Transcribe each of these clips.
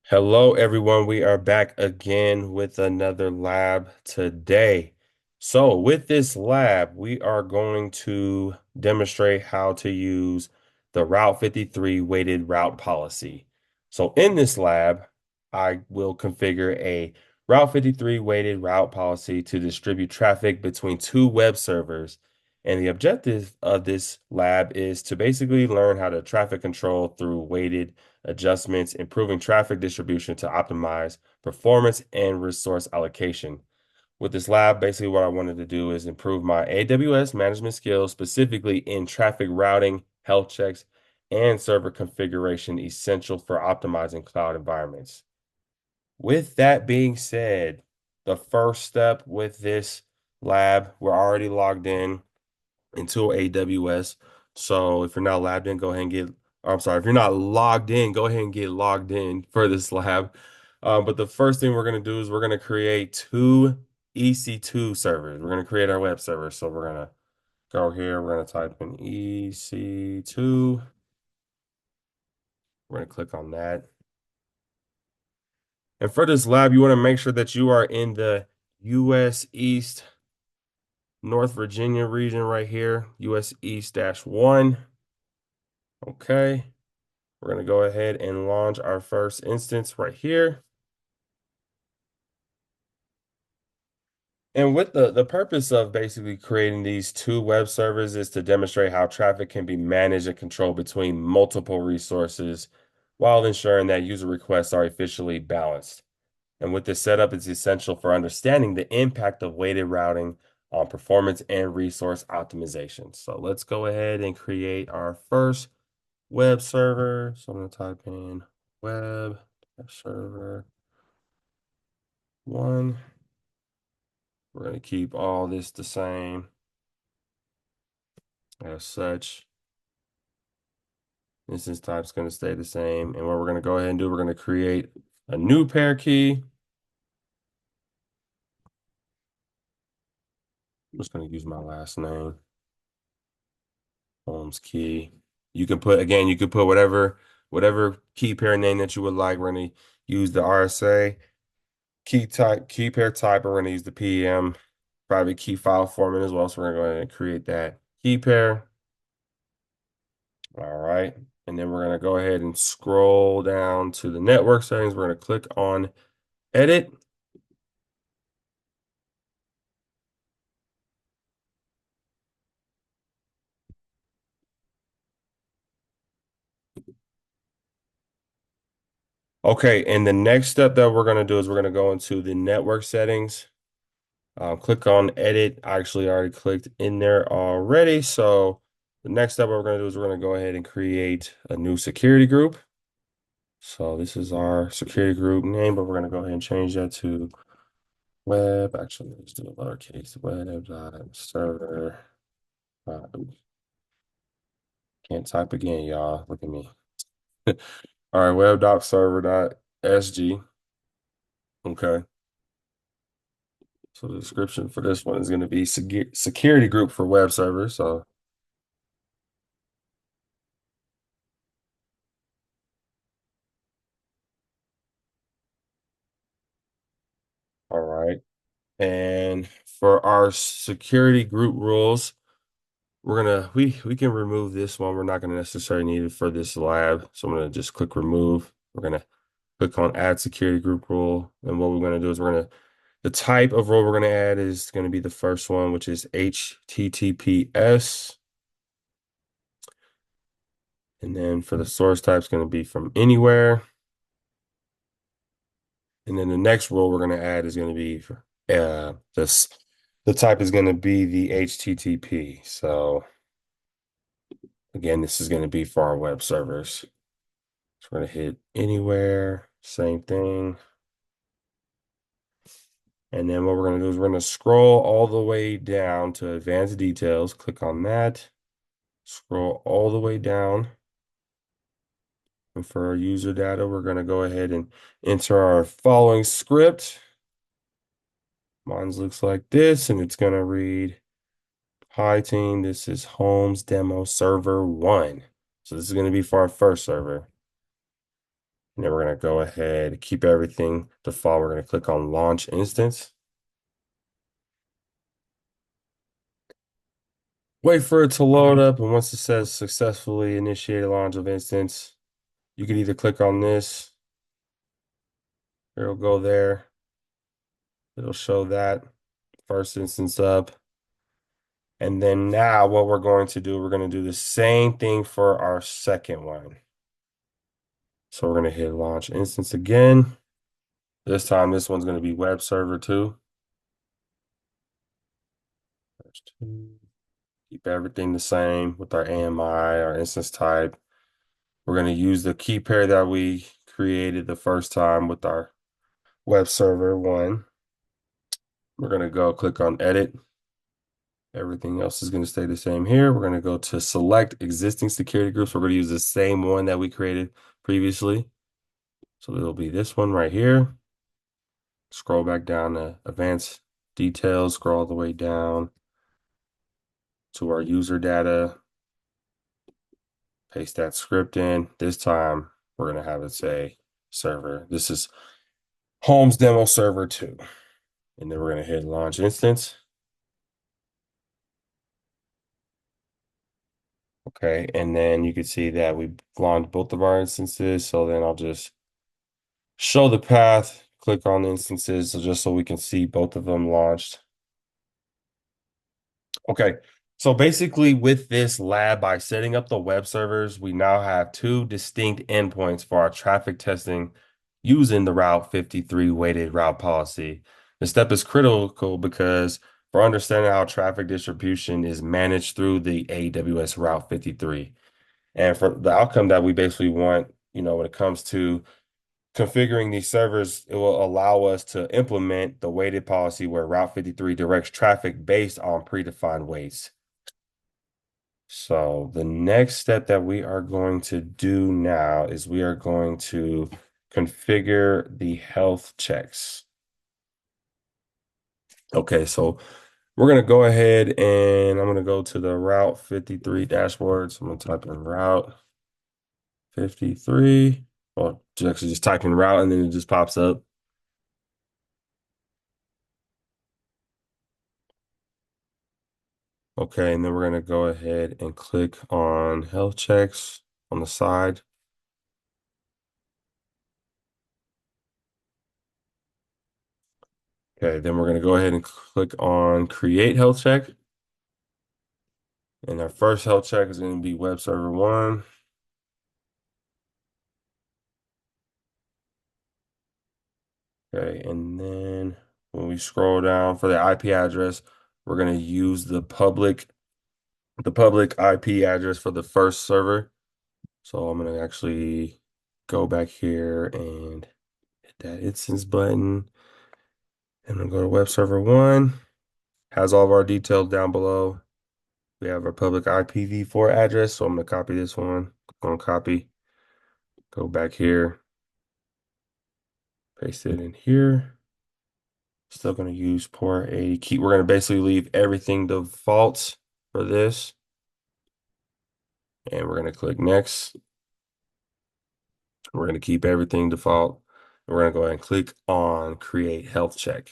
Hello, everyone. We are back again with another lab today. So, with this lab, we are going to demonstrate how to use the Route 53 weighted route policy. So, in this lab, I will configure a Route 53 weighted route policy to distribute traffic between two web servers. And the objective of this lab is to basically learn how to traffic control through weighted adjustments, improving traffic distribution to optimize performance and resource allocation. With this lab, basically what I wanted to do is improve my AWS management skills, specifically in traffic routing, health checks, and server configuration, essential for optimizing cloud environments. With that being said, the first step with this lab, we're already logged in into AWS. So if you're not logged in, go ahead and get, or I'm sorry, if you're not logged in, go ahead and get logged in for this lab. But the first thing we're going to do is we're going to create two EC2 servers. We're going to create our web server. So we're going to go here. We're going to type in EC2. We're going to click on that. And for this lab, you want to make sure that you are in the US East North Virginia region right here, US East -1. Okay. We're going to go ahead and launch our first instance right here. And with the purpose of basically creating these two web servers is to demonstrate how traffic can be managed and controlled between multiple resources while ensuring that user requests are efficiently balanced. And with this setup, it's essential for understanding the impact of weighted routing on performance and resource optimization. So let's go ahead and create our first web server. So I'm going to type in web server 1. We're going to keep all this the same as such. Instance type is going to stay the same. And what we're going to go ahead and do, we're going to create a new pair key. I'm just going to use my last name, Holmes key. You can put, again, you can put whatever key pair name that you would like. We're going to use the RSA key type, key pair type. We're going to use the PEM private key file format as well. So we're going to go ahead and create that key pair. All right. And then we're going to go ahead and scroll down to the network settings. We're going to click on edit. Okay. And the next step that we're going to do is we're going to go into the network settings. Click on edit. I actually already clicked in there already. So the next step we're going to do is we're going to go ahead and create a new security group. So this is our security group name, but we're going to go ahead and change that to web. Actually, let's do a lowercase web.server. Can't type again, y'all. Look at me. All right, web.server.sg. Okay. So the description for this one is going to be security group for web servers. So, all right. And for our security group rules, we can remove this one. We're not gonna necessarily need it for this lab. So I'm gonna just click remove. We're gonna click on add security group rule. And what we're gonna do is the type of rule we're gonna add is gonna be the first one, which is HTTPS. And then for the source type, it's gonna be from anywhere. And then the next rule we're gonna add is gonna be this the type is gonna be the HTTP. So again, this is going to be for our web servers. So we're going to hit anywhere, same thing. And then what we're going to do is we're going to scroll all the way down to advanced details. Click on that. Scroll all the way down. And for our user data, we're going to go ahead and enter our following script. Mine looks like this, and it's going to read, hi team, this is Holmes demo server 1. So this is going to be for our first server. And then we're going to go ahead, keep everything default. We're going to click on launch instance. Wait for it to load up. And once it says successfully initiated launch of instance, you can either click on this, it'll go there. It'll show that first instance up. And then now what we're going to do, we're going to do the same thing for our second one. So we're going to hit launch instance again. This time, this one's going to be web server 2. There's 2. Keep everything the same with our AMI, our instance type. We're going to use the key pair that we created the first time with our web server 1. We're going to go click on edit. Everything else is going to stay the same here. We're going to go to select existing security groups. We're going to use the same one that we created previously. So it'll be this one right here. Scroll back down to advanced details, scroll all the way down to our user data. Paste that script in. This time we're going to have it say server. This is Homes Demo Server 2. And then we're going to hit launch instance. Okay, and then you can see that we launched both of our instances. So then I'll just show the path, click on the instances, so just so we can see both of them launched. Okay, so basically with this lab, by setting up the web servers, we now have two distinct endpoints for our traffic testing using the Route 53 weighted route policy. The step is critical because for understanding how traffic distribution is managed through the AWS Route 53. And for the outcome that we basically want, when it comes to configuring these servers, it will allow us to implement the weighted policy where Route 53 directs traffic based on predefined weights. So the next step that we are going to do now is we are going to configure the health checks. Okay, so we're going to go ahead and I'm going to go to the Route 53 dashboard. So I'm going to type in Route 53. Well, actually just type in route and then it just pops up. Okay, and then we're going to go ahead and click on health checks on the side. Okay, then we're going to go ahead and click on create health check. And our first health check is going to be web server 1. Okay, and then when we scroll down for the IP address, we're going to use the public IP address for the first server. So I'm going to actually go back here and hit that instance button. And I'm going to go to web server 1. Has all of our details down below. We have our public IPv4 address. So I'm going to copy this one. Click on copy. Go back here. Paste it in here. Still going to use port 80 key. We're going to basically leave everything default for this. And we're going to click next. We're going to keep everything default. We're going to go ahead and click on create health check.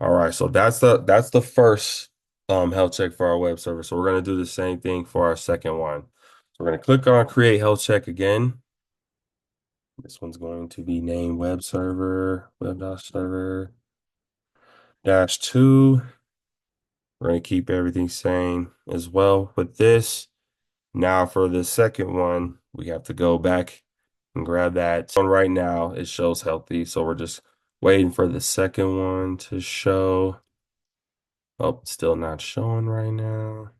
All right, so that's the first health check for our web server. So we're going to do the same thing for our second one. So we're going to click on create health check again. This one's going to be named web server, web.server -2. We're going to keep everything same as well with this. Now for the second one, we have to go back and grab that. So right now it shows healthy. So we're just waiting for the second one to show. Oh, it's still not showing right now.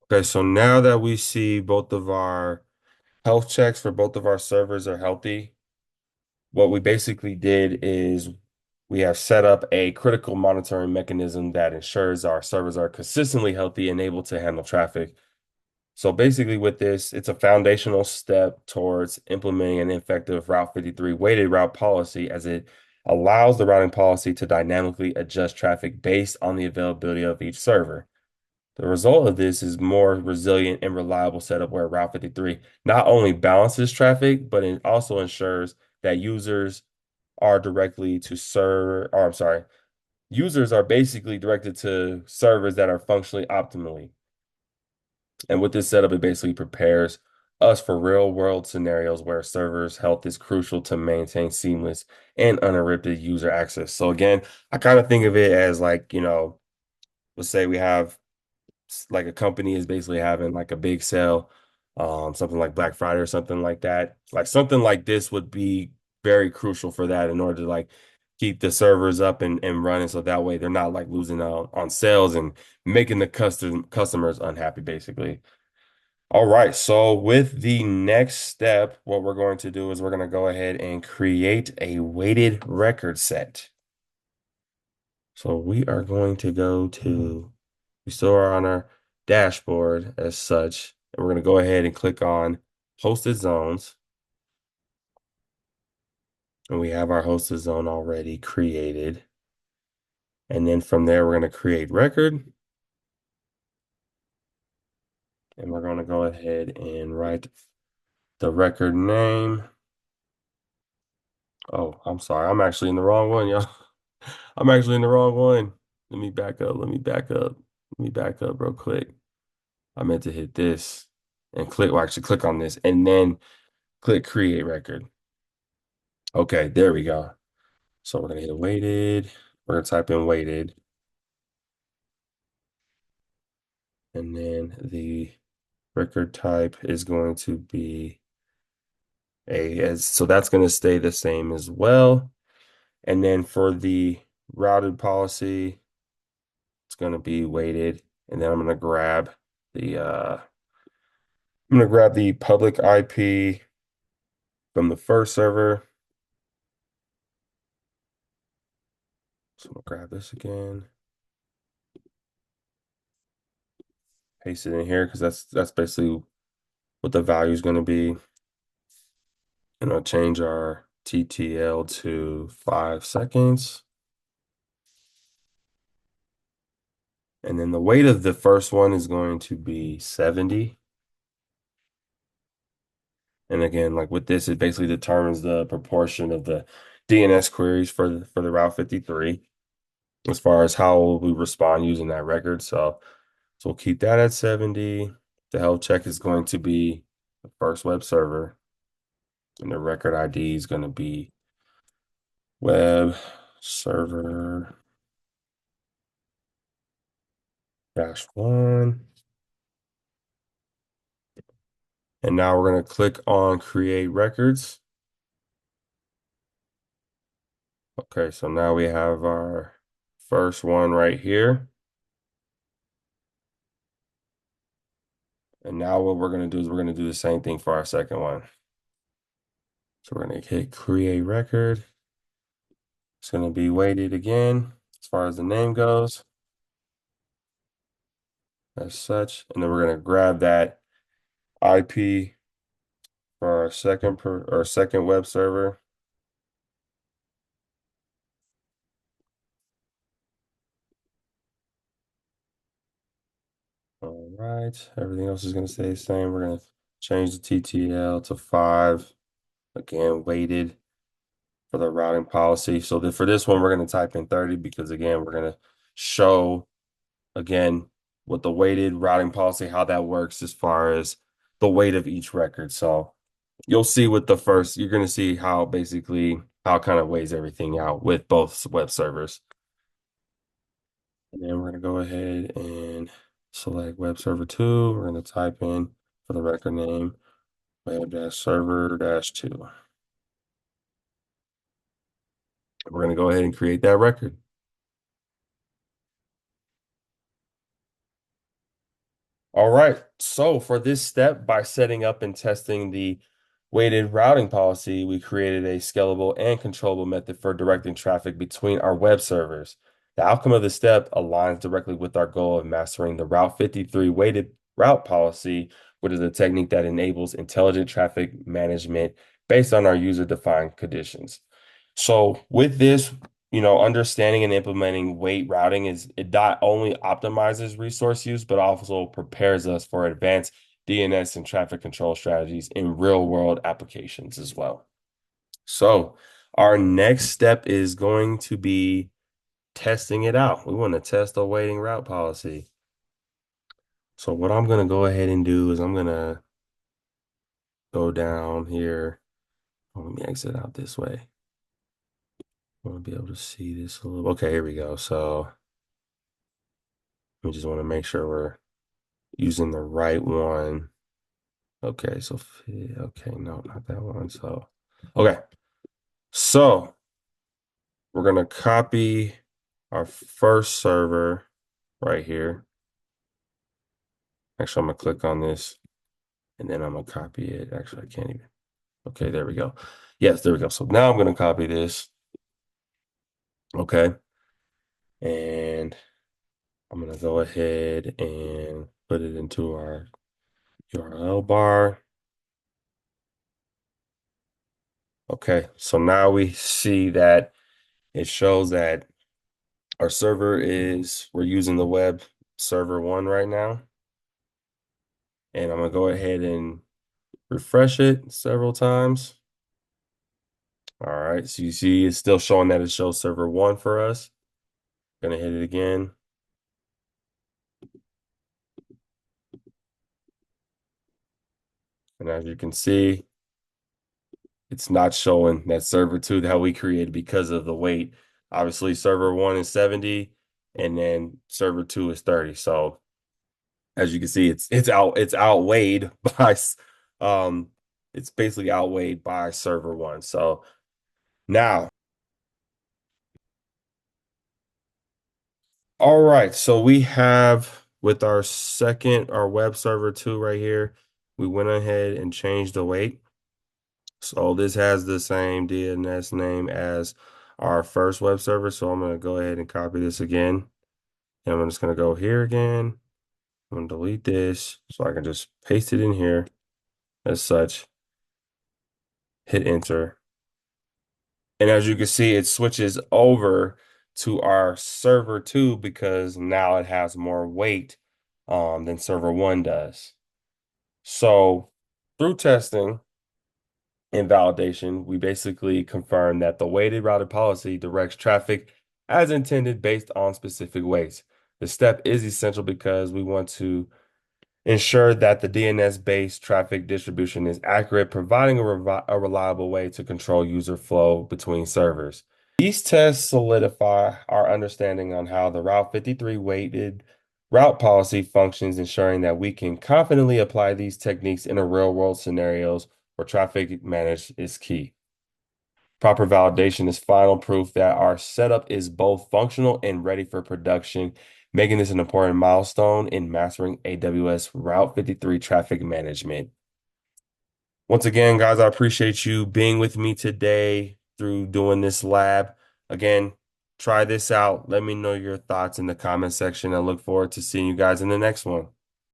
Okay, so now that we see both of our health checks for both of our servers are healthy, what we basically did is we have set up a critical monitoring mechanism that ensures our servers are consistently healthy and able to handle traffic. So basically with this, it's a foundational step towards implementing an effective Route 53 weighted route policy as it allows the routing policy to dynamically adjust traffic based on the availability of each server. The result of this is more resilient and reliable setup where Route 53 not only balances traffic, but it also ensures that are directly to serve, or I'm sorry, users are basically directed to servers that are functionally optimally. And with this setup, it basically prepares us for real world scenarios where servers' health is crucial to maintain seamless and uninterrupted user access. So again, I kind of think of it as like, let's say we have like a company is basically having like a big sale, something like Black Friday or something like that. Like something like this would be very crucial for that in order to like keep the servers up and running so that way they're not like losing out on sales and making the customers unhappy basically. All right, so with the next step, what we're going to do is we're going to go ahead and create a weighted record set. So we are going to we still are on our dashboard as such, and we're going to go ahead and click on hosted zones. And we have our hosted zone already created. And then from there, we're going to create record. And we're going to go ahead and write the record name. Oh, I'm sorry. I'm actually in the wrong one, y'all. I'm actually in the wrong one. Let me back up. Let me back up. Let me back up real quick. I meant to hit this and click, well, actually click on this and then click create record. Okay, there we go. So we're gonna hit weighted. We're gonna type in weighted. And then the record type is going to be so that's gonna stay the same as well. And then for the routed policy, it's gonna be weighted. And then I'm gonna grab the public IP from the first server. So I'm gonna grab this again, paste it in here because that's basically what the value is gonna be. And I'll change our TTL to 5 seconds. And then the weight of the first one is going to be 70. And again, like with this, it basically determines the proportion of the DNS queries for the Route 53 as far as how we respond using that record. So we'll keep that at 70. The health check is going to be the first web server, and the record ID is going to be web server -1. And now we're going to click on create records. Okay, so now we have our first one right here. And now what we're going to do is we're going to do the same thing for our second one. So we're going to hit create record. It's going to be weighted again as far as the name goes, as such. And then we're going to grab that IP for our second web server. All right, everything else is going to stay the same. We're going to change the TTL to 5. Again, weighted for the routing policy. So for this one, we're going to type in 30 because again, we're going to show again with the weighted routing policy how that works as far as the weight of each record. So you'll see with the first, you're going to see how basically how it kind of weighs everything out with both web servers. And then we're going to go ahead and select web server 2. We're going to type in for the record name web-server-2. We're going to go ahead and create that record. All right. So for this step, by setting up and testing the weighted routing policy, we created a scalable and controllable method for directing traffic between our web servers. The outcome of the step aligns directly with our goal of mastering the Route 53 weighted route policy, which is a technique that enables intelligent traffic management based on our user-defined conditions. So with this, understanding and implementing weight routing is it not only optimizes resource use, but also prepares us for advanced DNS and traffic control strategies in real world applications as well. So our next step is going to be testing it out. We want to test the waiting route policy. So what I'm going to go ahead and do is I'm going to go down here. Oh, let me exit out this way. I want to be able to see this a little. Okay, here we go. So we just want to make sure we're using the right one. Okay, so okay, no, not that one. So okay, so we're gonna copy our first server right here. Actually, I'm gonna click on this and then I'm gonna copy it. Actually, I can't even. Okay, there we go. Yes, there we go. So now I'm gonna copy this. Okay, and I'm gonna go ahead and put it into our URL bar. Okay, so now we see that it shows that our server we're using the web server 1 right now. And I'm gonna go ahead and refresh it several times. All right, so you see it's still showing that it shows server 1 for us. Gonna hit it again. And as you can see, it's not showing that server 2 that we created because of the weight. Obviously, server 1 is 70 and then server 2 is 30. So as you can see, it's outweighed by um it's basically outweighed by server 1. So now, all right, so we have with our web server 2 right here, we went ahead and changed the weight. So this has the same DNS name as our first web server. So I'm going to go ahead and copy this again. And I'm just going to go here again. I'm going to delete this so I can just paste it in here as such. Hit enter. And as you can see, it switches over to our server 2 because now it has more weight than server 1 does. So through testing and validation, we basically confirm that the weighted routed policy directs traffic as intended based on specific weights. The step is essential because we want to ensure that the DNS-based traffic distribution is accurate, providing a reliable way to control user flow between servers. These tests solidify our understanding on how the Route 53 weighted route policy functions, ensuring that we can confidently apply these techniques in a real-world scenarios where traffic management is key. Proper validation is final proof that our setup is both functional and ready for production, making this an important milestone in mastering AWS Route 53 traffic management. Once again, guys, I appreciate you being with me today through doing this lab. Again, try this out. Let me know your thoughts in the comment section. I look forward to seeing you guys in the next one.